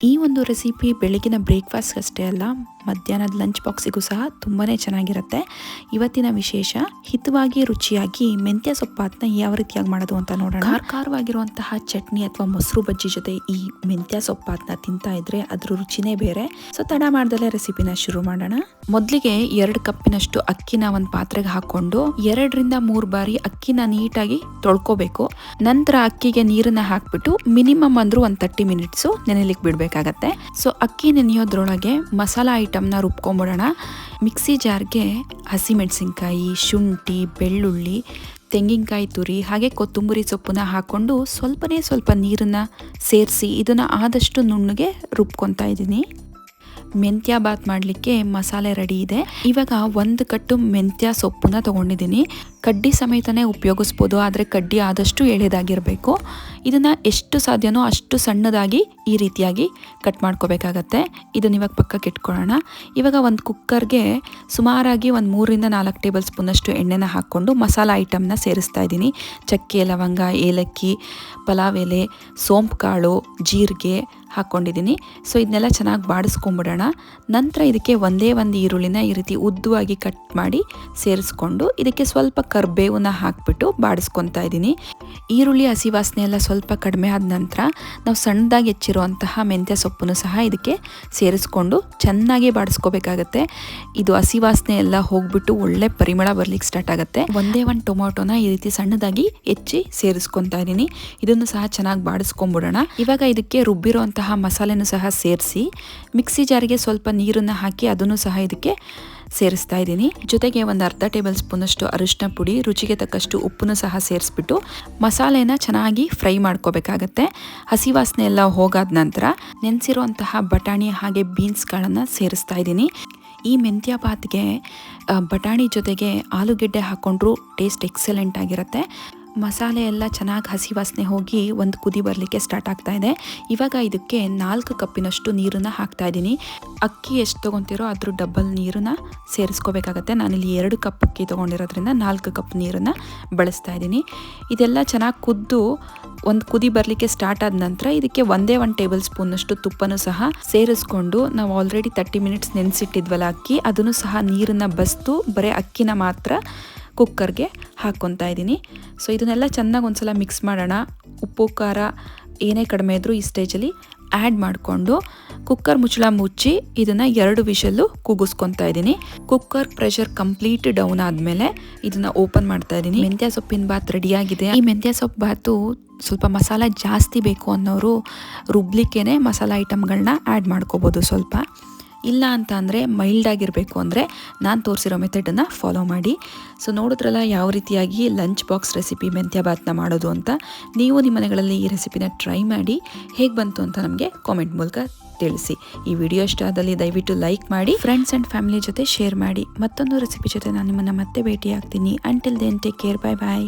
ಈ ಒಂದು ರೆಸಿಪಿ ಬೆಳಗಿನ ಬ್ರೇಕ್ಫಾಸ್ಟ್ ಅಷ್ಟೇ ಅಲ್ಲ, ಮಧ್ಯಾಹ್ನದ ಲಂಚ್ ಬಾಕ್ಸಿಗೂ ಸಹ ತುಂಬಾ ಚೆನ್ನಾಗಿರುತ್ತೆ. ಇವತ್ತಿನ ವಿಶೇಷ ಹಿತವಾಗಿ ರುಚಿಯಾಗಿ ಮೆಂತ್ಯ ಸೊಪ್ಪಾತನ್ನ ಯಾವ ರೀತಿಯಾಗಿ ಮಾಡೋದು ಅಂತ ನೋಡೋಣ. ಖಾರವಾಗಿರುವಂತಹ ಚಟ್ನಿ ಅಥವಾ ಮೊಸರು ಬಜ್ಜಿ ಜೊತೆ ಈ ಮೆಂತ್ಯ ಸೊಪ್ಪಾತನ್ನ ತಿಂತಾ ಇದ್ರೆ ಅದ್ರ ರುಚಿನೇ ಬೇರೆ. ಸೊ ತಡ ಮಾಡ್ದಲ್ಲೇ ರೆಸಿಪಿನ ಶುರು ಮಾಡೋಣ. ಮೊದಲಿಗೆ 2 ಕಪ್ಪಿನಷ್ಟು ಅಕ್ಕಿನ ಒಂದು ಪಾತ್ರೆಗೆ ಹಾಕೊಂಡು 2 ರಿಂದ 3 ಬಾರಿ ಅಕ್ಕಿನ ನೀಟಾಗಿ ತೊಳ್ಕೋಬೇಕು. ನಂತರ ಅಕ್ಕಿಗೆ ನೀರನ್ನ ಹಾಕ್ಬಿಟ್ಟು ಮಿನಿಮಮ್ ಅಂದ್ರೂ ಒಂದು 30 ಮಿನಿಟ್ಸು ನೆನೆಲಿಕ್ಕೆ ಬಿಡ್ಬೇಕಾಗತ್ತೆ. ಸೊ ಅಕ್ಕಿ ನೆನೆಯೋದ್ರೊಳಗೆ ಮಸಾಲಾ ಐಟಮ್ನ ರುಬ್ಕೊಂಬಿಡೋಣ. ಮಿಕ್ಸಿ ಜಾರ್ಗೆ ಹಸಿಮೆಣಸಿನ್ಕಾಯಿ, ಶುಂಠಿ, ಬೆಳ್ಳುಳ್ಳಿ, ತೆಂಗಿನಕಾಯಿ ತುರಿ ಹಾಗೆ ಕೊತ್ತಂಬರಿ ಸೊಪ್ಪನ್ನ ಹಾಕೊಂಡು ಸ್ವಲ್ಪ ನೀರನ್ನ ಸೇರಿಸಿ ಇದನ್ನ ಆದಷ್ಟು ನುಣ್ಣಗೆ ರುಬ್ಕೊತಾ ಇದ್ದೀನಿ. ಮೆಂತ್ಯ ಬಾತ್ ಮಾಡಲಿಕ್ಕೆ ಮಸಾಲೆ ರೆಡಿ ಇದೆ. ಇವಾಗ 1 ಕಟ್ಟು ಮೆಂತ್ಯ ಸೊಪ್ಪನ್ನ ತಗೊಂಡಿದ್ದೀನಿ. ಕಡ್ಡಿ ಸಮೇತನೇ ಉಪಯೋಗಿಸ್ಬೋದು, ಆದರೆ ಕಡ್ಡಿ ಆದಷ್ಟು ಎಳೆದಾಗಿರಬೇಕು. ಇದನ್ನು ಎಷ್ಟು ಸಾಧ್ಯನೋ ಅಷ್ಟು ಸಣ್ಣದಾಗಿ ಈ ರೀತಿಯಾಗಿ ಕಟ್ ಮಾಡ್ಕೋಬೇಕಾಗತ್ತೆ. ಇದನ್ನ ಇವಾಗ ಪಕ್ಕಕ್ಕೆ ಇಟ್ಕೊಳ್ಳೋಣ. ಇವಾಗ ಒಂದು ಕುಕ್ಕರ್ಗೆ ಸುಮಾರಾಗಿ 3 ರಿಂದ 4 ಟೇಬಲ್ ಸ್ಪೂನಷ್ಟು ಎಣ್ಣೆನ ಹಾಕ್ಕೊಂಡು ಮಸಾಲ ಐಟಮ್ನ ಸೇರಿಸ್ತಾ ಇದ್ದೀನಿ. ಚಕ್ಕೆ, ಲವಂಗ, ಏಲಕ್ಕಿ, ಪಲಾವ್ ಎಲೆ, ಸೋಂಪು ಕಾಳು, ಜೀರಿಗೆ ಹಾಕ್ಕೊಂಡಿದ್ದೀನಿ. ಸೊ ಇದನ್ನೆಲ್ಲ ಚೆನ್ನಾಗಿ ಬಾಡಿಸ್ಕೊಂಬಿಡೋಣ. ನಂತರ ಇದಕ್ಕೆ ಒಂದೇ ಒಂದು ಈರುಳ್ಳಿನ ಈ ರೀತಿ ಉದ್ದವಾಗಿ ಕಟ್ ಮಾಡಿ ಸೇರಿಸ್ಕೊಂಡು ಇದಕ್ಕೆ ಸ್ವಲ್ಪ ಕರಿಬೇವನ್ನ ಹಾಕ್ಬಿಟ್ಟು ಬಾಡಿಸ್ಕೊತಾ ಇದ್ದೀನಿ. ಈರುಳ್ಳಿ ಹಸಿ ವಾಸನೆ ಎಲ್ಲ ಸ್ವಲ್ಪ ಕಡಿಮೆ ಆದ ನಂತರ ನಾವು ಸಣ್ಣದಾಗಿ ಹೆಚ್ಚಿರುವಂತಹ ಮೆಂತ್ಯ ಸೊಪ್ಪನ್ನು ಸಹ ಇದಕ್ಕೆ ಸೇರಿಸ್ಕೊಂಡು ಚೆನ್ನಾಗಿ ಬಾಡಿಸ್ಕೋಬೇಕಾಗತ್ತೆ. ಇದು ಹಸಿ ವಾಸನೆ ಎಲ್ಲ ಹೋಗ್ಬಿಟ್ಟು ಒಳ್ಳೆ ಪರಿಮಳ ಬರ್ಲಿಕ್ಕೆ ಸ್ಟಾರ್ಟ್ ಆಗುತ್ತೆ. ಒಂದೇ ಒಂದು ಟೊಮೊಟೊನ ಈ ರೀತಿ ಸಣ್ಣದಾಗಿ ಹೆಚ್ಚಿ ಸೇರಿಸ್ಕೊತಾ ಇದ್ದೀನಿ. ಇದನ್ನು ಸಹ ಚೆನ್ನಾಗಿ ಬಾಡಿಸ್ಕೊಂಬಿಡೋಣ. ಇವಾಗ ಇದಕ್ಕೆ ರುಬ್ಬಿರುವಂತಹ ಮಸಾಲೆನೂ ಸಹ ಸೇರಿಸಿ ಮಿಕ್ಸಿ ಜಾರಿಗೆ ಸ್ವಲ್ಪ ನೀರನ್ನು ಹಾಕಿ ಅದನ್ನು ಸಹ ಇದಕ್ಕೆ ಸೇರಿಸ್ತಾ ಇದ್ದೀನಿ. ಜೊತೆಗೆ ಒಂದು ಅರ್ಧ ಟೇಬಲ್ ಸ್ಪೂನಷ್ಟು ಅರಿಶಿನ ಪುಡಿ, ರುಚಿಗೆ ತಕ್ಕಷ್ಟು ಉಪ್ಪನ್ನು ಸಹ ಸೇರಿಸ್ಬಿಟ್ಟು ಮಸಾಲೆನ ಚೆನ್ನಾಗಿ ಫ್ರೈ ಮಾಡ್ಕೋಬೇಕಾಗತ್ತೆ. ಹಸಿ ವಾಸನೆ ಎಲ್ಲ ಹೋಗಾದ ನಂತರ ನೆನೆಸಿರುವಂತಹ ಬಟಾಣಿ ಹಾಗೆ ಬೀನ್ಸ್ಗಳನ್ನು ಸೇರಿಸ್ತಾ ಇದ್ದೀನಿ. ಈ ಮೆಂತ್ಯ ಬಾತ್ಗೆ ಬಟಾಣಿ ಜೊತೆಗೆ ಆಲೂಗೆಡ್ಡೆ ಹಾಕ್ಕೊಂಡ್ರೂ ಟೇಸ್ಟ್ ಎಕ್ಸಲೆಂಟ್ ಆಗಿರುತ್ತೆ. ಮಸಾಲೆ ಎಲ್ಲ ಚೆನ್ನಾಗಿ ಹಸಿ ವಾಸನೆ ಹೋಗಿ ಒಂದು ಕುದಿ ಬರಲಿಕ್ಕೆ ಸ್ಟಾರ್ಟ್ ಆಗ್ತಾ ಇದೆ. ಇವಾಗ ಇದಕ್ಕೆ 4 ಕಪ್ಪಿನಷ್ಟು ನೀರನ್ನು ಹಾಕ್ತಾ ಇದ್ದೀನಿ. ಅಕ್ಕಿ ಎಷ್ಟು ತೊಗೊತಿರೋ ಅದ್ರ ಡಬಲ್ ನೀರನ್ನು ಸೇರಿಸ್ಕೋಬೇಕಾಗತ್ತೆ. ನಾನಿಲ್ಲಿ 2 ಕಪ್ ಅಕ್ಕಿ ತೊಗೊಂಡಿರೋದ್ರಿಂದ 4 ಕಪ್ ನೀರನ್ನು ಬಳಸ್ತಾ ಇದ್ದೀನಿ. ಇದೆಲ್ಲ ಚೆನ್ನಾಗಿ ಕುದ್ದು ಒಂದು ಕುದಿ ಬರಲಿಕ್ಕೆ ಸ್ಟಾರ್ಟ್ ಆದ ನಂತರ ಇದಕ್ಕೆ ಒಂದೇ 1 ಟೇಬಲ್ ಸ್ಪೂನಷ್ಟು ತುಪ್ಪನೂ ಸಹ ಸೇರಿಸ್ಕೊಂಡು ನಾವು ಆಲ್ರೆಡಿ 30 ಮಿನಿಟ್ಸ್ ನೆನೆಸಿಟ್ಟಿದ್ವಲ್ಲ ಅಕ್ಕಿ, ಅದನ್ನು ಸಹ ನೀರನ್ನು ಬಸ್ತು ಬರೀ ಅಕ್ಕಿನ ಮಾತ್ರ ಕುಕ್ಕರ್ಗೆ ಹಾಕ್ಕೊತಾ ಇದ್ದೀನಿ. ಸೊ ಇದನ್ನೆಲ್ಲ ಚೆನ್ನಾಗಿ ಒಂದ್ಸಲ ಮಿಕ್ಸ್ ಮಾಡೋಣ. ಉಪ್ಪು ಖಾರ ಏನೇ ಕಡಿಮೆ ಇದ್ರೂ ಈ ಸ್ಟೇಜಲ್ಲಿ ಆ್ಯಡ್ ಮಾಡಿಕೊಂಡು ಕುಕ್ಕರ್ ಮುಚ್ಚಳ ಮುಚ್ಚಿ ಇದನ್ನು 2 ವಿಷಲ್ಲು ಕೂಗಿಸ್ಕೊತಾ ಇದ್ದೀನಿ. ಕುಕ್ಕರ್ ಪ್ರೆಷರ್ ಕಂಪ್ಲೀಟ್ ಡೌನ್ ಆದಮೇಲೆ ಇದನ್ನು ಓಪನ್ ಮಾಡ್ತಾ ಇದ್ದೀನಿ. ಮೆಂತ್ಯ ಸೊಪ್ಪಿನ ಬಾತ್ ರೆಡಿಯಾಗಿದೆ. ಈ ಮೆಂತ್ಯ ಸೊಪ್ಪು ಬಾತು ಸ್ವಲ್ಪ ಮಸಾಲ ಜಾಸ್ತಿ ಬೇಕು ಅನ್ನೋರು ರುಬ್ಲಿಕ್ಕೇ ಮಸಾಲ ಐಟಮ್ಗಳನ್ನ ಆ್ಯಡ್ ಮಾಡ್ಕೋಬೋದು. ಸ್ವಲ್ಪ ಇಲ್ಲ ಅಂತ ಅಂದರೆ ಮೈಲ್ಡ್ ಆಗಿರಬೇಕು ಅಂದರೆ ನಾನು ತೋರಿಸಿರೋ ಮೆಥಡನ್ನು ಫಾಲೋ ಮಾಡಿ. ಸೊ ನೋಡಿದ್ರಲ್ಲ ಯಾವ ರೀತಿಯಾಗಿ ಲಂಚ್ ಬಾಕ್ಸ್ ರೆಸಿಪಿ ಮೆಂತ್ಯ ಬಾತ್ನ ಮಾಡೋದು ಅಂತ. ನೀವು ನಿಮ್ಮ ಮನೆಗಳಲ್ಲಿ ಈ ರೆಸಿಪಿನ ಟ್ರೈ ಮಾಡಿ ಹೇಗೆ ಬಂತು ಅಂತ ನಮಗೆ ಕಾಮೆಂಟ್ ಮೂಲಕ ತಿಳಿಸಿ. ಈ ವಿಡಿಯೋ ಇಷ್ಟ ಆದಲ್ಲಿ ದಯವಿಟ್ಟು ಲೈಕ್ ಮಾಡಿ, ಫ್ರೆಂಡ್ಸ್ ಆ್ಯಂಡ್ ಫ್ಯಾಮಿಲಿ ಜೊತೆ ಶೇರ್ ಮಾಡಿ. ಮತ್ತೊಂದು ರೆಸಿಪಿ ಜೊತೆ ನಾನು ನಿಮ್ಮನ್ನು ಮತ್ತೆ ಭೇಟಿ ಆಗ್ತೀನಿ. ಅಂಟಿಲ್ ದೆನ್ ಟೇಕ್ ಕೇರ್, ಬಾಯ್ ಬಾಯ್.